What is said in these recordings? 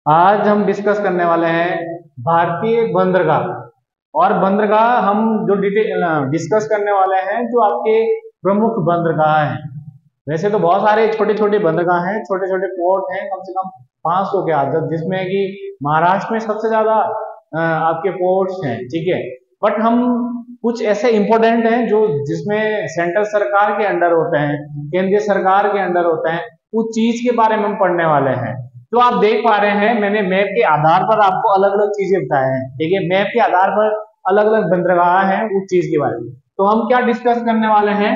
आज हम डिस्कस करने वाले हैं भारतीय बंदरगाह। और बंदरगाह हम जो डिटेल डिस्कस करने वाले हैं जो आपके प्रमुख बंदरगाह हैं। वैसे तो बहुत सारे छोटे छोटे बंदरगाह हैं, छोटे छोटे पोर्ट हैं, कम से कम 500 के आसपास, जिसमें कि महाराष्ट्र में सबसे ज्यादा आपके पोर्ट्स हैं। ठीक है, बट हम कुछ ऐसे इंपॉर्टेंट हैं जो जिसमें सेंट्रल सरकार के अंडर होते हैं, केंद्रीय सरकार के अंडर होते हैं, उस चीज के बारे में हम पढ़ने वाले हैं। तो आप देख पा रहे हैं मैंने मैप के आधार पर आपको अलग अलग चीजें बताए हैं। ठीक है, मैप के आधार पर अलग अलग बंदरगाह हैं उस चीज के बारे में। तो हम क्या डिस्कस करने वाले हैं,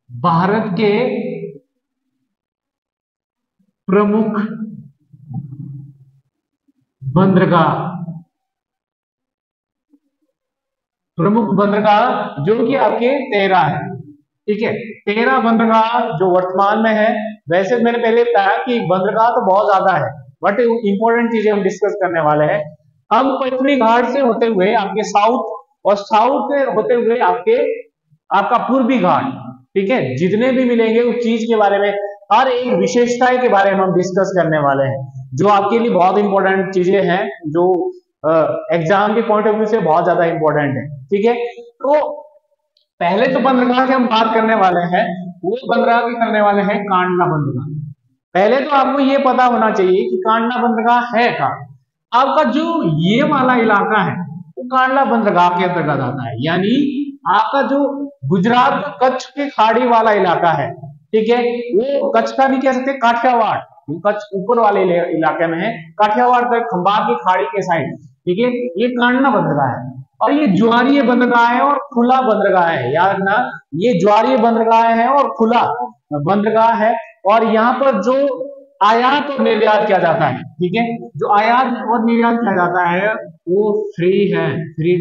भारत के प्रमुख बंदरगाह। प्रमुख बंदरगाह जो कि आपके 13 है। ठीक है, 13 बंदरगाह जो वर्तमान में है। वैसे मैंने पहले बताया कि बंदरगाह तो बहुत ज्यादा है, बट इंपॉर्टेंट चीजें हम डिस्कस करने वाले हैं। हम पश्चिमी घाट से होते हुए आपके साउथ, और साउथ से होते हुए आपका पूर्वी घाट। ठीक है, जितने भी मिलेंगे उस चीज के बारे में, हर एक विशेषताएं के बारे में हम डिस्कस करने वाले हैं, जो आपके लिए बहुत इंपॉर्टेंट चीजें हैं, जो एग्जाम के पॉइंट ऑफ व्यू से बहुत ज्यादा इंपॉर्टेंट है। ठीक है, तो पहले तो बंदरगाह की हम बात करने वाले हैं, वो बंदरगाह की करने वाले हैं कांडला बंदरगाह। पहले तो आपको ये पता होना चाहिए कि कांडला बंदरगाह है कहाँ। आपका जो ये वाला इलाका है वो कांडला बंदरगाह के अंतर्गत आता है, यानी आपका जो गुजरात का कच्छ के खाड़ी वाला इलाका है। ठीक है, वो कच्छ का भी कह सकते हैं, काठियावाड़, कच्छ ऊपर वाले इलाके में है, काठियावाड़ तक खंबात की खाड़ी के साइड। ठीक है, ये कांडला बंदरगाह है। और ये ज्वारीय बंदरगाह है और खुला बंदरगाह है, याद रखना, ये ज्वारीय बंदरगाह है और खुला बंदरगाह है। और यहाँ पर जो आयात और निर्यात किया जाता है, ठीक है, जो आयात और निर्यात किया जाता है वो फ्री है, फ्री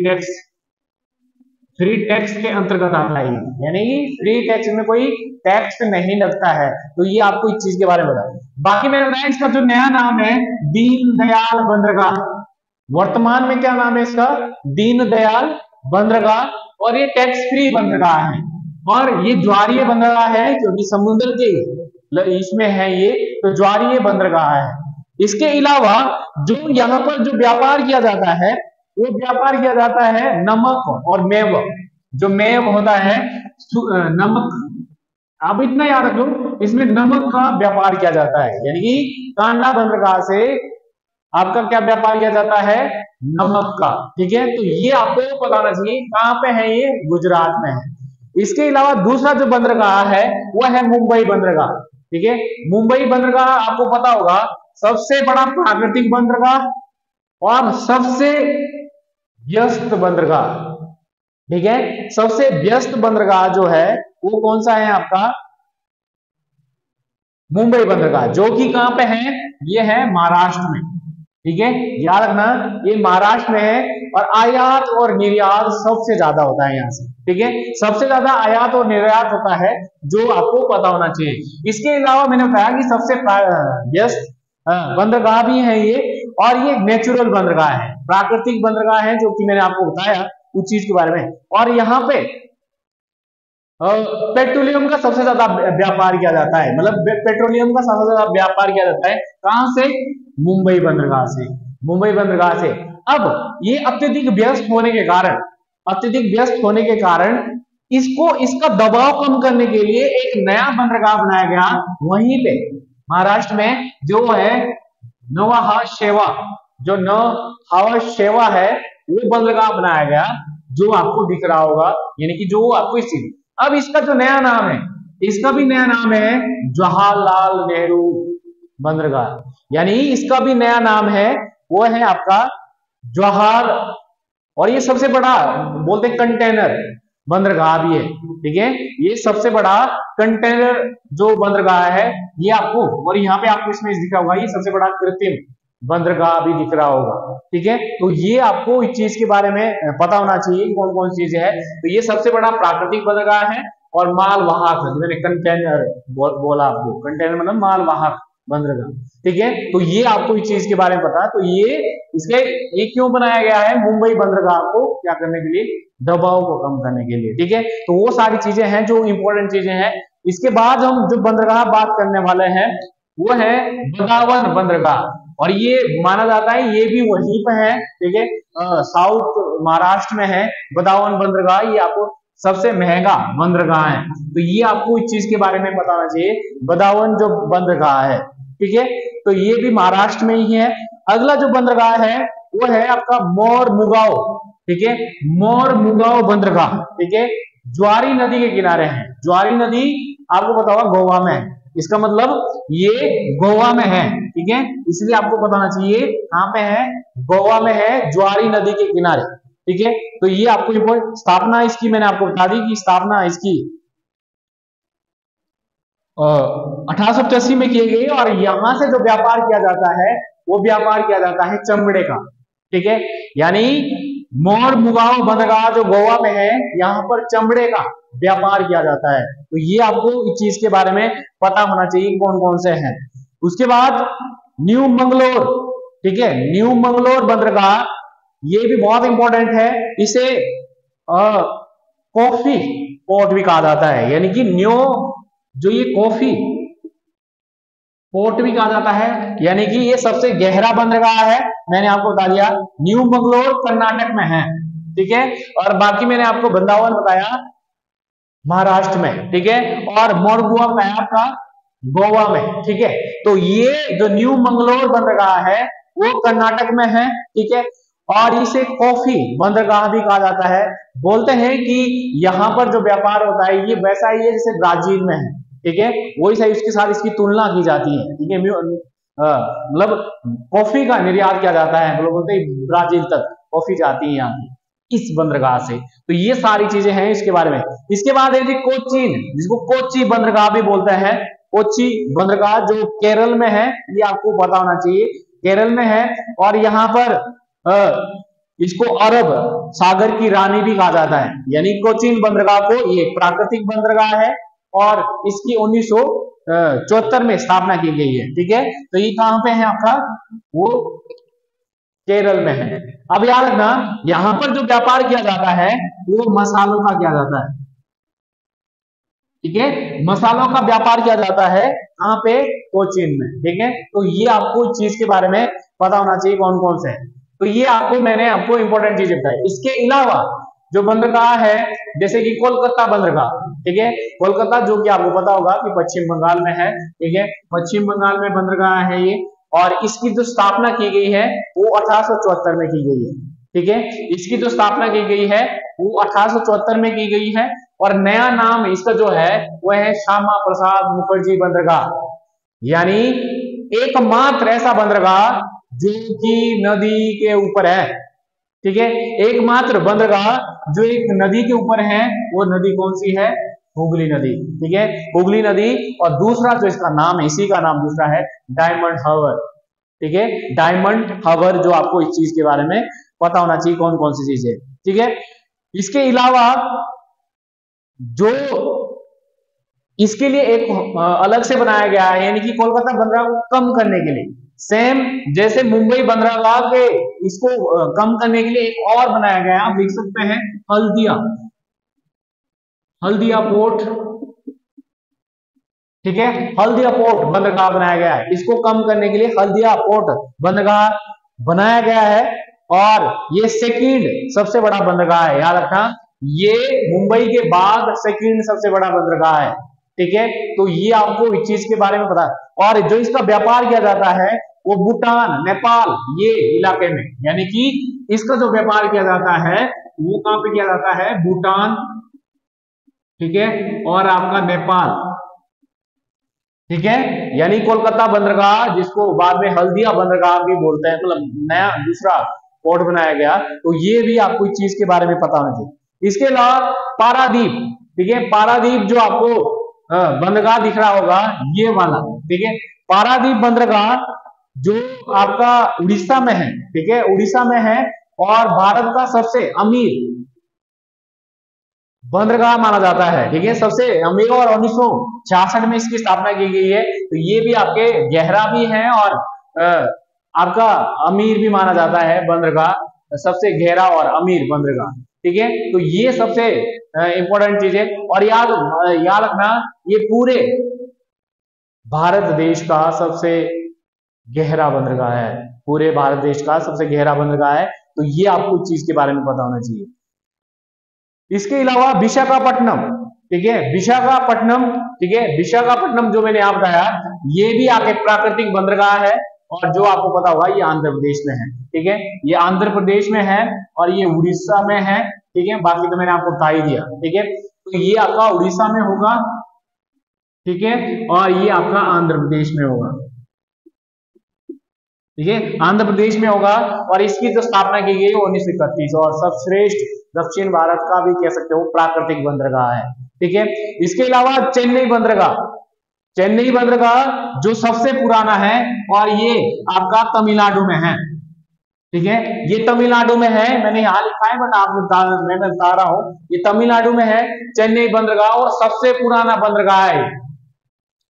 टैक्स के अंतर्गत आता है, यानी कि फ्री टैक्स में कोई टैक्स नहीं लगता है। तो ये आपको इस चीज के बारे में बता। बाकी मैंने बताया इसका जो नया नाम है दीनदयाल बंदरगाह। वर्तमान में क्या नाम है इसका, दीनदयाल बंदरगाह। और ये टैक्स फ्री बंदरगाह है, और ये ज्वारीय बंदरगाह है क्योंकि समुद्र के इसमें है ये, तो ज्वारीय बंदरगाह है। इसके अलावा जो यहाँ पर जो व्यापार किया जाता है, वो व्यापार किया जाता है नमक और मेव। जो मेव होता है नमक, आप इतना याद रख लो, इसमें नमक का व्यापार किया जाता है, यानी कि कांडला बंदरगाह से आपका क्या व्यापार किया जाता है, नमक का। ठीक है, तो ये आपको पता होना चाहिए कहां पे है, ये गुजरात में है। इसके अलावा दूसरा जो बंदरगाह है वो है मुंबई बंदरगाह। ठीक है, मुंबई बंदरगाह आपको पता होगा सबसे बड़ा प्राकृतिक बंदरगाह और सबसे व्यस्त बंदरगाह। ठीक है, सबसे व्यस्त बंदरगाह जो है वो कौन सा है आपका, मुंबई बंदरगाह, जो कि कहां पे है, ये है महाराष्ट्र में। ठीक है, याद रखना ये महाराष्ट्र में है, और आयात और निर्यात सबसे ज्यादा होता है यहाँ से। ठीक है, सबसे ज्यादा आयात और निर्यात होता है, जो आपको पता होना चाहिए। इसके अलावा मैंने बताया कि सबसे व्यस्त बंदरगाह भी है ये, और ये नेचुरल बंदरगाह है, प्राकृतिक बंदरगाह है, जो कि मैंने आपको बताया उस चीज के बारे में। और यहाँ पे पेट्रोलियम का सबसे ज्यादा व्यापार किया जाता है, मतलब पेट्रोलियम का सबसे ज्यादा व्यापार किया जाता है कहां से, मुंबई बंदरगाह से, मुंबई बंदरगाह से। अब ये अत्यधिक व्यस्त होने के कारण, अत्यधिक व्यस्त होने के कारण इसको, इसका दबाव कम करने के लिए एक नया बंदरगाह बनाया गया वहीं पे महाराष्ट्र में, जो है नौहावा शेवा। जो नौहावा शेवा है वो बंदरगाह बनाया गया, जो आपको दिख रहा होगा, यानी कि जो आपको इस चीज। अब इसका जो नया नाम है, इसका भी नया नाम है जवाहरलाल नेहरू बंदरगाह, यानी इसका भी नया नाम है, वो है आपका जवाहर। और ये सबसे बड़ा बोलते कंटेनर बंदरगाह भी है। ठीक है, ये सबसे बड़ा कंटेनर जो बंदरगाह है ये आपको, और यहाँ पे आपको इसमें दिखा होगा, ये सबसे बड़ा कृत्रिम बंदरगाह भी दिख रहा होगा। ठीक है, तो ये आपको इस चीज के बारे में पता होना चाहिए कौन कौन सी चीजें है। तो ये सबसे बड़ा प्राकृतिक बंदरगाह है, और मालवाहक, मैंने कंटेनर बोला आपको, कंटेनर मतलब मालवाहक बंदरगाह। ठीक है, तो ये आपको इस चीज के बारे में पता है। तो ये क्यों बनाया गया है, मुंबई बंदरगाह को क्या करने के लिए, दबाव को कम करने के लिए। ठीक है, तो वो सारी चीजें हैं जो इंपॉर्टेंट चीजें हैं। इसके बाद हम जो बंदरगाह बात करने वाले हैं वो है बदावन बंदरगाह। और ये माना जाता है ये भी वहीं पे है, ठीक है, साउथ महाराष्ट्र में है बदावन बंदरगाह। ये आपको सबसे महंगा बंदरगाह है, तो ये आपको इस चीज के बारे में पता होना चाहिए, बदावन जो बंदरगाह है, ठीक है, तो ये भी महाराष्ट्र में ही है। अगला जो बंदरगाह है वो है आपका मोरमुगांव, ठीक है, मोरमुगांव बंदरगाह, ठीक है, ज्वारी नदी के किनारे है। ज्वारी नदी आपको पता होगा गोवा में है, इसका मतलब ये गोवा में है, ठीक है, इसलिए आपको पता होना चाहिए कहां पे है, गोवा में है, ज्वारी नदी के किनारे, ठीक है। तो ये आपको इंपॉर्टेंट, स्थापना इसकी मैंने आपको बता दी कि स्थापना इसकी 1885 में की गई। और यहां से जो व्यापार किया जाता है वो व्यापार किया जाता है चमड़े का, ठीक है, यानी मोरमुगांव बंदरगाह जो गोवा में है, यहाँ पर चमड़े का व्यापार किया जाता है। तो ये आपको इस चीज के बारे में पता होना चाहिए कौन कौन से हैं। उसके बाद न्यू मंगलोर, ठीक है, न्यू मंगलोर बंदरगाह, ये भी बहुत इंपॉर्टेंट है। इसे कॉफी पोर्ट भी कहा जाता है, यानी कि न्यू जो ये कॉफी पोर्ट भी कहा जाता है, यानी कि ये सबसे गहरा बंदरगाह है। मैंने आपको बता दिया न्यू मंगलोर कर्नाटक में है, ठीक है, और बाकी मैंने आपको वृंदावन बताया महाराष्ट्र में, ठीक है, और मोरगुआ बताया आपका गोवा में, ठीक है। तो ये जो न्यू मंगलोर बंदरगाह है वो कर्नाटक में है, ठीक है, और इसे कॉफी बंदरगाह भी कहा जाता है। बोलते हैं कि यहाँ पर जो व्यापार होता है ये वैसा ही है जैसे ब्राजील में है, ठीक है, वही सही उसके साथ इसकी तुलना की जाती है, ठीक है, मतलब कॉफी का निर्यात किया जाता है, लोग बोलते हैं ब्राजील तक कॉफी जाती है यहाँ की इस बंदरगाह से। तो ये सारी चीजें हैं इसके बारे में। इसके बाद है जी कोचीन, जिसको कोच्चि बंदरगाह भी बोलते हैं। कोच्चि बंदरगाह जो केरल में है, ये आपको पता होना चाहिए, केरल में है। और यहाँ पर इसको अरब सागर की रानी भी कहा जाता है, यानी कोचीन बंदरगाह को ये प्राकृतिक बंदरगाह है और इसकी 1974 में स्थापना की गई है, ठीक है। तो ये कहां पे है आपका, वो केरल में है। अब याद रखना यहां पर जो व्यापार किया जाता है वो मसालों का किया जाता है, ठीक है, मसालों का व्यापार किया जाता है कहां पे, कोचीन में, ठीक है। तो ये आपको इस चीज के बारे में पता होना चाहिए कौन कौन से है। तो ये आपको मैंने आपको इंपॉर्टेंट चीजें बताई। इसके अलावा जो बंदरगाह है जैसे कि कोलकाता बंदरगाह, ठीक है, कोलकाता जो कि आपको पता होगा कि पश्चिम बंगाल में है, ठीक है, पश्चिम बंगाल में बंदरगाह है ये। और इसकी जो स्थापना की गई है वो 1874 में की गई है, ठीक है, इसकी जो स्थापना की गई है वो 1874 में की गई है। और नया नाम इसका जो है वो है श्यामा प्रसाद मुखर्जी बंदरगाह, यानी एकमात्र ऐसा बंदरगाह जो कि नदी के ऊपर है, ठीक है, एकमात्र बंदरगाह जो एक नदी के ऊपर है। वो नदी कौन सी है, हुगली नदी, ठीक है, हुगली नदी। और दूसरा जो इसका नाम है, इसी का नाम दूसरा है डायमंड हार्बर, ठीक है, डायमंड हार्बर, जो आपको इस चीज के बारे में पता होना चाहिए कौन कौन सी चीजें, ठीक है। इसके अलावा जो इसके लिए एक अलग से बनाया गया है, यानी कि कोलकाता बंदरगाह को कम करने के लिए, सेम जैसे मुंबई बंदरगाह के इसको कम करने के लिए एक और बनाया गया, आप देख सकते हैं हल्दिया, हल्दिया पोर्ट, ठीक है, हल्दिया पोर्ट बंदरगाह बनाया गया है। इसको कम करने के लिए हल्दिया पोर्ट बंदरगाह बनाया गया है। और ये सेकंड सबसे बड़ा बंदरगाह है, याद रखना, ये मुंबई के बाद सेकंड सबसे बड़ा बंदरगाह है, ठीक है। तो ये आपको इस चीज के बारे में पता है। और जो इसका व्यापार किया जाता है वो भूटान, नेपाल, ये इलाके में, यानी कि इसका जो व्यापार किया जाता है वो कहां पे किया जाता है, भूटान, ठीक है, और आपका नेपाल, ठीक है। यानी कोलकाता बंदरगाह जिसको बाद में हल्दिया बंदरगाह भी बोलते हैं, मतलब नया दूसरा पोर्ट बनाया गया। तो ये भी आपको इस चीज के बारे में पता होना चाहिए। इसके अलावा पारादीप, ठीक है, पारादीप जो आपको बंदरगाह दिख रहा होगा ये वाला, ठीक है, पारादीप बंदरगाह जो आपका उड़ीसा में है, ठीक है, उड़ीसा में है और भारत का सबसे अमीर बंदरगाह माना जाता है, ठीक है, सबसे अमीर। और 1966 में इसकी स्थापना की गई है। तो ये भी आपके गहरा भी है और आपका अमीर भी माना जाता है बंदरगाह, सबसे गहरा और अमीर बंदरगाह, ठीक है। तो ये सबसे इंपॉर्टेंट चीज है। और याद रखना ये पूरे भारत देश का सबसे गहरा बंदरगाह है, पूरे भारत देश का सबसे गहरा बंदरगाह है। तो ये आपको चीज के बारे में पता होना चाहिए। इसके अलावा विशाखापट्टनम, ठीक है, विशाखापट्टनम, ठीक है, विशाखापट्टनम जो मैंने आप बताया, ये भी आपके प्राकृतिक बंदरगाह है और जो आपको पता होगा ये आंध्र प्रदेश में है, ठीक है, ये आंध्र प्रदेश में है और ये उड़ीसा में है, ठीक है, बाकी तो मैंने आपको बता ही दिया, ठीक है। तो ये आपका उड़ीसा में होगा, ठीक है, और ये आपका आंध्र प्रदेश में होगा, ठीक है, आंध्र प्रदेश में होगा। और इसकी जो स्थापना की गई 1931 और सर्वश्रेष्ठ दक्षिण भारत का भी कह सकते हो प्राकृतिक बंदरगाह है, ठीक है। इसके अलावा चेन्नई बंदरगाह, चेन्नई बंदरगाह जो सबसे पुराना है और ये आपका तमिलनाडु में है, ठीक है, ये तमिलनाडु में है, मैंने यहां लिखा है बट मैं बता रहा हूं, ये तमिलनाडु में है चेन्नई बंदरगाह और सबसे पुराना बंदरगाह है,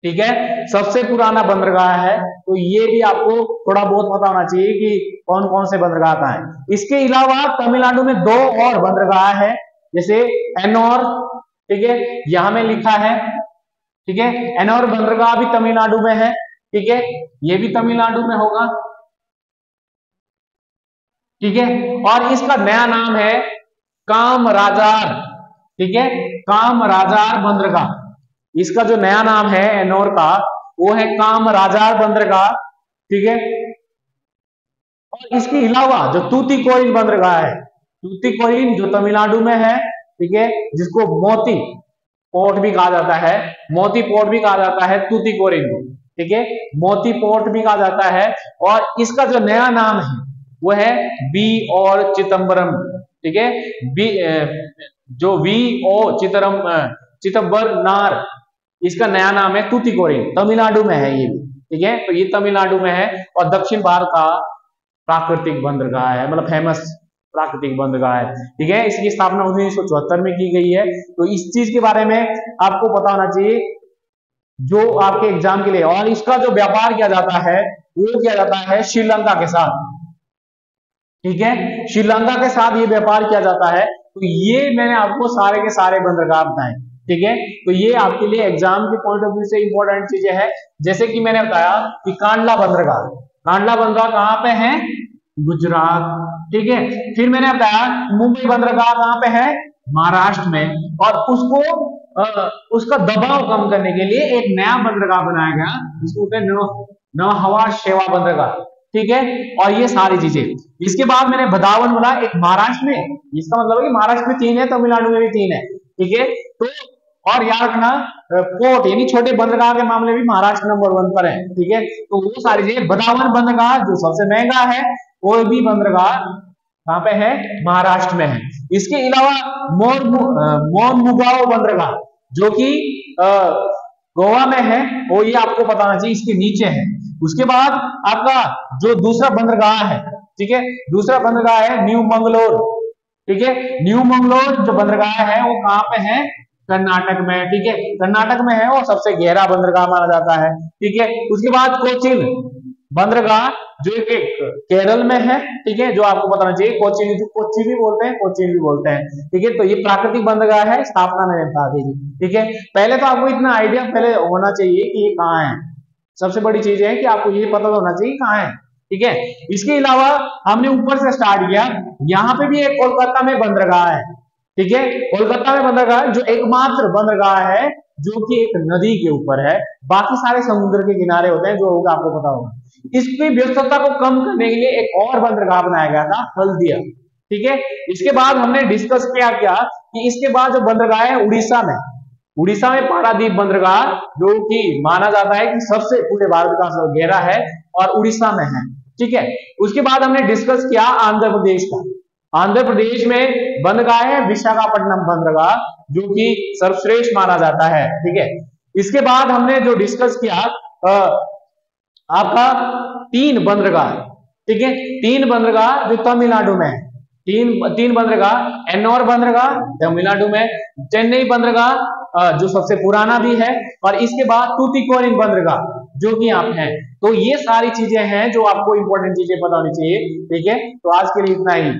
ठीक है, सबसे पुराना बंदरगाह है। तो ये भी आपको थोड़ा बहुत पता होना चाहिए कि कौन कौन से बंदरगाह का है। इसके अलावा तमिलनाडु में 2 और बंदरगाह है, जैसे एनोर, ठीक है, यहां में लिखा है, ठीक है, एनोर बंदरगाह भी तमिलनाडु में है, ठीक है, ये भी तमिलनाडु में होगा, ठीक है। और इसका नया नाम है कामराजार, ठीक है, कामराजार बंदरगाह। इसका जो नया नाम है एनोर का वो है कामराजार बंदरगाह, ठीक है। और इसके अलावा जो तूतीकोरिन बंदरगाह है, तूतीकोरिन जो तमिलनाडु में है, ठीक है, जिसको मोती पोर्ट भी कहा जाता है, मोती पोर्ट भी कहा जाता है तूतीकोरिन को, ठीक है, मोती पोर्ट भी कहा जाता है। और इसका जो नया नाम है वो है बी और चिदम्बरम, ठीक है, बी जो वी ओ चिदम्बरनार, इसका नया नाम है तूतीकोरिन, तमिलनाडु में है ये भी, ठीक है। तो ये तमिलनाडु में है और दक्षिण भारत का प्राकृतिक बंदरगाह है, मतलब फेमस प्राकृतिक बंदरगाह है, ठीक है। इसकी स्थापना 1974 में की गई है। तो इस चीज के बारे में आपको पता होना चाहिए जो आपके एग्जाम के लिए। और इसका जो व्यापार किया जाता है वो किया जाता है श्रीलंका के साथ, ठीक है, श्रीलंका के साथ ये व्यापार किया जाता है। तो ये मैंने आपको सारे के सारे बंदरगाह बताए, ठीक है। तो ये आपके लिए एग्जाम के पॉइंट ऑफ व्यू से इंपॉर्टेंट चीजें हैं। जैसे कि मैंने बताया कि कांडला बंदरगाह, कांडला बंदरगाह कहां पे है, गुजरात, ठीक है। फिर मैंने बताया मुंबई बंदरगाह कहां पे है, महाराष्ट्र में। और उसको उसका दबाव कम करने के लिए एक नया बंदरगाह बनाया गया जिसको कहते हैं नौहवा सेवा बंदरगाह, ठीक है। और ये सारी चीजें, इसके बाद मैंने भदावन बोला एक महाराष्ट्र में, इसका मतलब है कि महाराष्ट्र में 3 है, तमिलनाडु में भी 3 है, ठीक है। तो और याद रखना पोर्ट यानी छोटे बंदरगाह के मामले भी महाराष्ट्र नंबर 1 पर है, ठीक है। तो वो सारी चीजें, भदावन बंदरगाह जो सबसे महंगा है वो भी बंदरगाह कहां पे है, महाराष्ट्र में है। इसके अलावा मोरमुगांव बंदरगाह जो कि गोवा में है, वो ये आपको पता होना चाहिए, इसके नीचे है। उसके बाद आपका जो दूसरा बंदरगाह है, ठीक है, दूसरा बंदरगाह है न्यू मंगलोर, ठीक है, न्यू मंगलोर जो बंदरगाह है वो कहां पे है, कर्नाटक में, ठीक है, कर्नाटक में है और सबसे गहरा बंदरगाह माना जाता है, ठीक है। उसके बाद कोचिन बंदरगाह जो एक केरल में है, ठीक है, जो आपको बताना चाहिए, कोचिन जो कोच्चि भी बोलते हैं, कोचिन भी बोलते हैं, ठीक है। तो ये प्राकृतिक बंदरगाह है, स्थापना मैंने बता दी, ठीक है। पहले तो आपको इतना आइडिया पहले होना चाहिए कि ये कहाँ है, सबसे बड़ी चीज है कि आपको ये पता होना चाहिए कहाँ है, ठीक है। इसके अलावा हमने ऊपर से स्टार्ट किया, यहाँ पे भी एक कोलकाता में बंदरगाह है, ठीक है, कोलकाता में बंदरगाह जो एकमात्र बंदरगाह है जो कि एक नदी के ऊपर है, बाकी सारे समुद्र के किनारे होते हैं, जो होगा आपको पता होगा। इसकी व्यस्तता को कम करने के लिए एक और बंदरगाह बनाया गया था, हल्दिया, ठीक है। इसके बाद हमने डिस्कस किया क्या कि इसके बाद जो बंदरगाह है उड़ीसा में, उड़ीसा में पारादीप बंदरगाह जो कि माना जाता है कि सबसे पूरे भारत का गहरा है और उड़ीसा में है, ठीक है। उसके बाद हमने डिस्कस किया आंध्र प्रदेश का, आंध्र प्रदेश में बंदरगाह है विशाखापट्टनम बंदरगाह जो कि सर्वश्रेष्ठ माना जाता है, ठीक है। इसके बाद हमने जो डिस्कस किया आपका 3 बंदरगाह, ठीक है, 3 बंदरगाह जो तमिलनाडु में है, तीन बंदरगाह, एन्नोर बंदरगाह तमिलनाडु में, चेन्नई बंदरगाह जो सबसे पुराना भी है, और इसके बाद तूतीकोरिन बंदरगाह जो कि आप है। तो ये सारी चीजें हैं जो आपको इंपॉर्टेंट चीजें पता होनी चाहिए, ठीक है। तो आज के लिए इतना ही।